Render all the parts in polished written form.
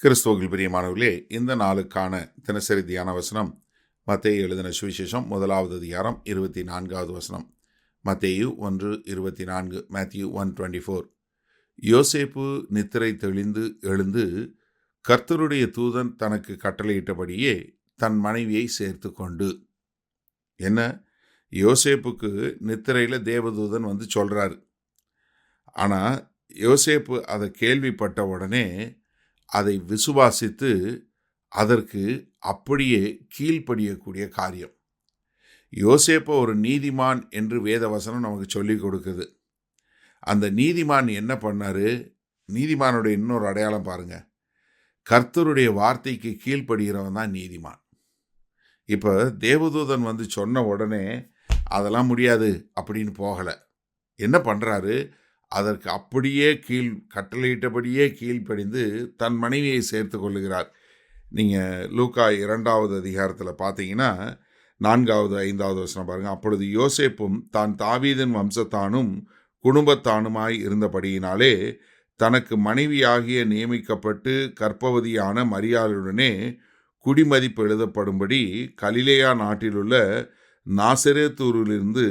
கிறிஸ்துவுக்குள் பிரியமானவர்களே, இந்த நாளுக்கான தினசரி தியான வசனம் மத்தேயு எழுதின சுவிசேஷம் 1வது அதிகாரம் 24வது வசனம். மத்தேயு 1:24. மேத்யூ 1:24. யோசேப்பு நித்திரை தெளிந்து எழுந்து கர்த்தருடைய தூதன் தனக்கு கட்டளையிட்டபடியே தன் மனைவியை சேர்த்து கொண்டு. என்ன, யோசேப்புக்கு நித்திரையில் தேவதூதன் வந்து சொல்றாரு. ஆனால் யோசேப்பு அதை கேள்விப்பட்ட உடனே அதை விசுவாசித்து அதற்கு அப்படியே கீழ்ப்படியக்கூடிய காரியம். யோசேப்பு ஒரு நீதிமான் என்று வேதவசனம் நமக்கு சொல்லிக் கொடுக்குது. அந்த நீதிமான் என்ன பண்ணாரு? நீதிமானுடைய இன்னொரு அடையாளம் பாருங்க, கர்த்தருடைய வார்த்தைக்கு கீழ்ப்படுகிறவன் தான் நீதிமான். இப்போ தேவதூதன் வந்து சொன்ன உடனே அதெல்லாம் முடியாது அப்படின்னு போகலை. என்ன பண்ணுறாரு? அதற்கு அப்படியே கட்டளையிட்டபடியே கீழ்ப்படிந்து தன் மனைவியை சேர்த்து கொள்ளுகிறார். நீங்கள் லூக்கா 2வது அதிகாரத்தில் பார்த்தீங்கன்னா 4வது 5வது வசனம் பாருங்கள். அப்பொழுது யோசேப்பும் தான் தாவீதின் வம்சத்தானும் குடும்பத்தானுமாய் இருந்தபடியினாலே தனக்கு மனைவியாகிய நியமிக்கப்பட்டு கர்ப்பவதியான மரியாளுடனே குடிமதிப்பு எழுதப்படும்படி கலிலேயா நாட்டிலுள்ள நாசரேத்தூரிலிருந்து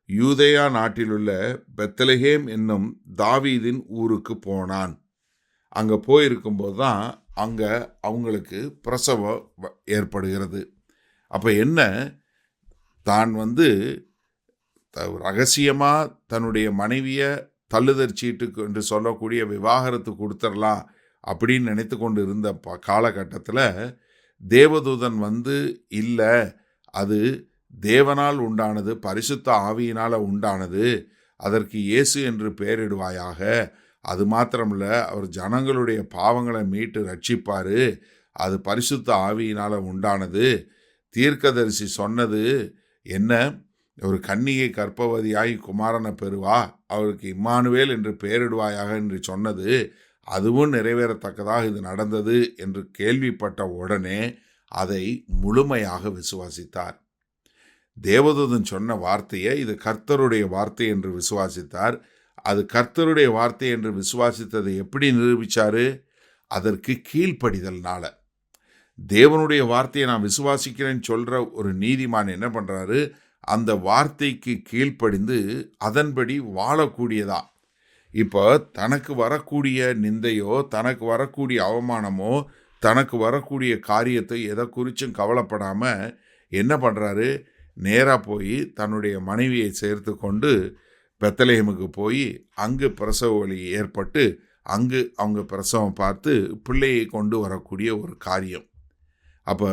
யூதேயா நாட்டிலுள்ள பெத்லெகேம் என்னும் தாவீதின் ஊருக்கு போனான். அங்கே போயிருக்கும்போது தான் அங்கே அவங்களுக்கு பிரசவம் ஏற்படுகிறது. அப்போ என்ன, தான் வந்து ரகசியமாக தன்னுடைய மனைவியை தள்ளுதற் சீட்டுக்கு என்று சொல்லக்கூடிய விவாகரத்து கொடுத்துடலாம் அப்படின்னு நினைத்து கொண்டு இருந்த காலகட்டத்தில் தேவதூதன் வந்து இல்லை, அது தேவனால் உண்டானது, பரிசுத்த ஆவியினால் உண்டானது, அதற்கு இயேசு என்று பெயரிடுவாயாக. அது மாத்திரமில்ல, அவர் ஜனங்களுடைய பாவங்களை மீட்டு ரட்சிப்பார், அது பரிசுத்த ஆவியினால் உண்டானது. தீர்க்கதரிசி சொன்னது என்ன, ஒரு கன்னிகை கர்ப்பவதியாகி குமாரனை பெறுவா, அவருக்கு இம்மானுவேல் என்று பெயரிடுவாயாக என்று சொன்னது, அதுவும் நிறைவேறத்தக்கதாக இது நடந்தது என்று கேள்விப்பட்ட உடனே அதை முழுமையாக விசுவாசித்தார். தேவதூதன் சொன்ன வார்த்தையை இது கர்த்தருடைய வார்த்தை என்று விசுவாசித்தார். அது கர்த்தருடைய வார்த்தை என்று விசுவாசித்ததை எப்படி நிரூபித்தார்? அதற்கு கீழ்ப்படிதல்னால. தேவனுடைய வார்த்தையை நான் விசுவாசிக்கிறேன்னு சொல்கிற ஒரு நீதிமான் என்ன பண்ணுறாரு? அந்த வார்த்தைக்கு கீழ்ப்படிந்து அதன்படி வாழக்கூடியதா. இப்போ தனக்கு வரக்கூடிய நிந்தையோ, தனக்கு வரக்கூடிய அவமானமோ, தனக்கு வரக்கூடிய காரியத்தை எதை குறித்தும் கவலைப்படாமல் என்ன பண்ணுறாரு? நேராக போய் தன்னுடைய மனைவியை சேர்த்து கொண்டு பெத்லெகேமுக்கு போய் அங்கு பிரசவ வலி ஏற்பட்டு அங்கு அவங்க பிரசவம் பார்த்து பிள்ளையை கொண்டு வரக்கூடிய ஒரு காரியம். அப்போ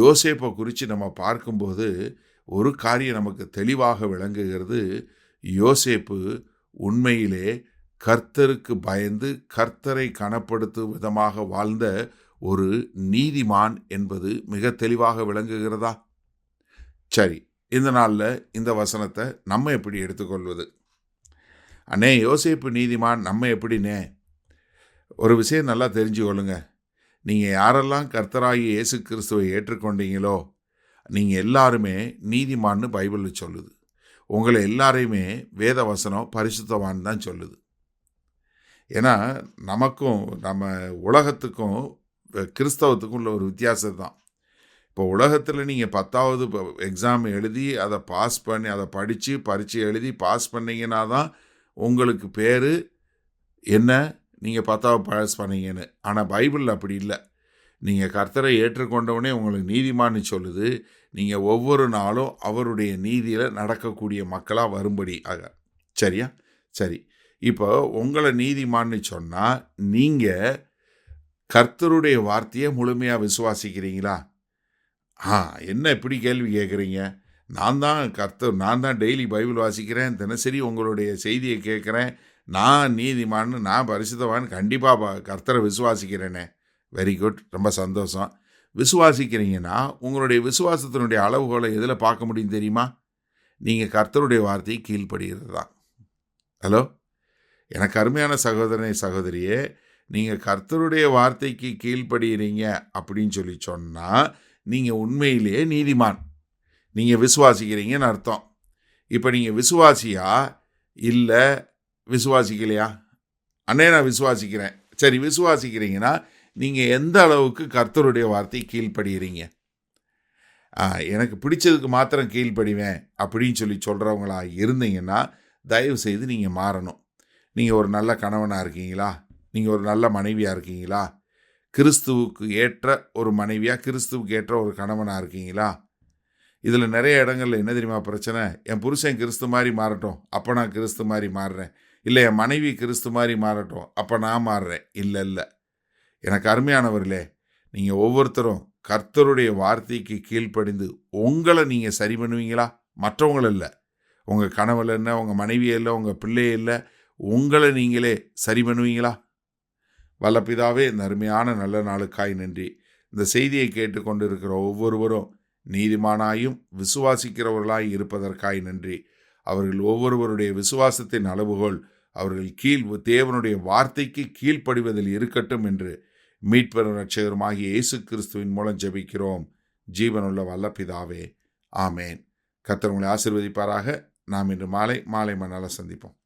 யோசேப்பை குறித்து நம்ம பார்க்கும்போது ஒரு காரியம் நமக்கு தெளிவாக விளங்குகிறது. யோசேப்பு உண்மையிலே கர்த்தருக்கு பயந்து கர்த்தரை கனப்படுத்தும் விதமாக வாழ்ந்த ஒரு நீதிமான் என்பது மிக தெளிவாக விளங்குகிறதா? சரி, இந்த நாளில் இந்த வசனத்தை நம்ம எப்படி எடுத்துக்கொள்வது? அண்ணே, யோசேப்பு நீதிமான், நம்ம எப்படின்னே? ஒரு விஷயம் நல்லா தெரிஞ்சு கொள்ளுங்க. நீங்கள் யாரெல்லாம் கர்த்தராகி இயேசு கிறிஸ்துவை ஏற்றுக்கொண்டீங்களோ நீங்கள் எல்லாருமே நீதிமான்னு பைபிளில் சொல்லுது. உங்களை எல்லாரையுமே வேத வசனம் பரிசுத்தவான் தான் சொல்லுது. ஏன்னா நமக்கும் நம்ம உலகத்துக்கும் கிறிஸ்தவத்துக்கும் உள்ள ஒரு வித்தியாசம் தான். இப்போ உலகத்தில் நீங்கள் 10வது எக்ஸாம் எழுதி அதை பாஸ் பண்ணி அதை படித்து பரீட்சை எழுதி பாஸ் பண்ணிங்கன்னா தான் உங்களுக்கு பேர் என்ன, நீங்கள் 10வது பாஸ் பண்ணீங்கன்னு. ஆனால் பைபிளில் அப்படி இல்லை. நீங்கள் கர்த்தரை ஏற்றுக்கொண்டவனே உங்களுக்கு நீதிமான்னு சொல்லுது. நீங்கள் ஒவ்வொரு நாளும் அவருடைய நீதியில் நடக்கக்கூடிய மக்களாக வரும்படி ஆக. சரியா? சரி, இப்போ உங்களை நீதிமான்னு சொன்னால் நீங்கள் கர்த்தருடைய வார்த்தையை முழுமையாக விசுவாசிக்கிறீங்களா? என்ன இப்படி கேள்வி கேட்குறீங்க? நான் தான் டெய்லி பைபிள் வாசிக்கிறேன், தினசரி உங்களுடைய செய்தியை கேட்குறேன், நான் நீதிமான்னு, நான் பரிசுத்தவான், கண்டிப்பாக கர்த்தரை விசுவாசிக்கிறேனே. வெரி குட், ரொம்ப சந்தோஷம். விசுவாசிக்கிறீங்கன்னா உங்களுடைய விசுவாசத்தினுடைய அளவுகோலை எதில் பார்க்க முடியும் தெரியுமா? நீங்கள் கர்த்தருடைய வார்த்தையை கீழ்ப்படுகிறது தான். ஹலோ, எனக்கு அருமையான சகோதரனே சகோதரியே, நீங்கள் கர்த்தருடைய வார்த்தைக்கு கீழ்ப்படுகிறீங்க அப்படின்னு சொல்லி சொன்னால் நீங்கள் உண்மையிலேயே நீதிமான். நீங்கள் விசுவாசிக்கிறீங்கன்னு அர்த்தம். இப்போ நீங்கள் விசுவாசியா இல்லை விசுவாசிக்கலையா? அண்ணே, நான் விசுவாசிக்கிறேன். சரி, விசுவாசிக்கிறீங்கன்னா நீங்கள் எந்த அளவுக்கு கர்த்தருடைய வார்த்தை கீழ்ப்படுகிறீங்க? எனக்கு பிடிச்சதுக்கு மாத்திரம் கீழ்ப்படிவேன் அப்படின்னு சொல்கிறவங்களா இருந்தீங்கன்னா தயவு செய்து நீங்கள் மாறணும். நீங்கள் ஒரு நல்ல கணவனாக இருக்கீங்களா? நீங்கள் ஒரு நல்ல மனைவியாக இருக்கீங்களா? கிறிஸ்துவுக்கு ஏற்ற ஒரு மனைவியாக, கிறிஸ்துவுக்கு ஏற்ற ஒரு கணவனாக இருக்கீங்களா? இதில் நிறைய இடங்கள்ல என்ன தெரியுமா பிரச்சனை? என் புருஷன் கிறிஸ்து மாதிரி மாறட்டும், அப்போ நான் கிறிஸ்து மாதிரி மாறுறேன். இல்லை, என் மனைவி கிறிஸ்து மாதிரி மாறட்டும், அப்போ நான் மாறுறேன். இல்லை. எனக்கு அருமையானவர்களே, நீங்கள் ஒவ்வொருத்தரும் கர்த்தருடைய வார்த்தைக்கு கீழ்ப்படிந்து உங்களை நீங்கள் சரி பண்ணுவீங்களா? மற்றவங்கள இல்லை, உங்கள் கணவன் இல்லை, உங்கள் மனைவி இல்லை, உங்கள் பிள்ளை இல்லை, உங்களை நீங்களே சரி பண்ணுவீங்களா? வல்ல பிதாவே, இந்த அருமையான நல்ல நாளுக்காய் நன்றி. இந்த செய்தியை கேட்டுக்கொண்டு இருக்கிற ஒவ்வொருவரும் நீதிமானாயும் விசுவாசிக்கிறவர்களாய் இருப்பதற்காய் நன்றி. அவர்கள் ஒவ்வொருவருடைய விசுவாசத்தின் அளவுகோல் அவர்கள் தேவனுடைய வார்த்தைக்கு கீழ்ப்படிவதில் இருக்கட்டும் என்று மீட்பெரும் இரட்சகருமாகிய இயேசு கிறிஸ்துவின் மூலம் ஜெபிக்கிறோம் ஜீவனுள்ள வல்ல பிதாவே, ஆமேன். கர்த்தர் உங்களை ஆசீர்வதிப்பாராக. நாம் இன்று மாலை மணால சந்திப்போம்.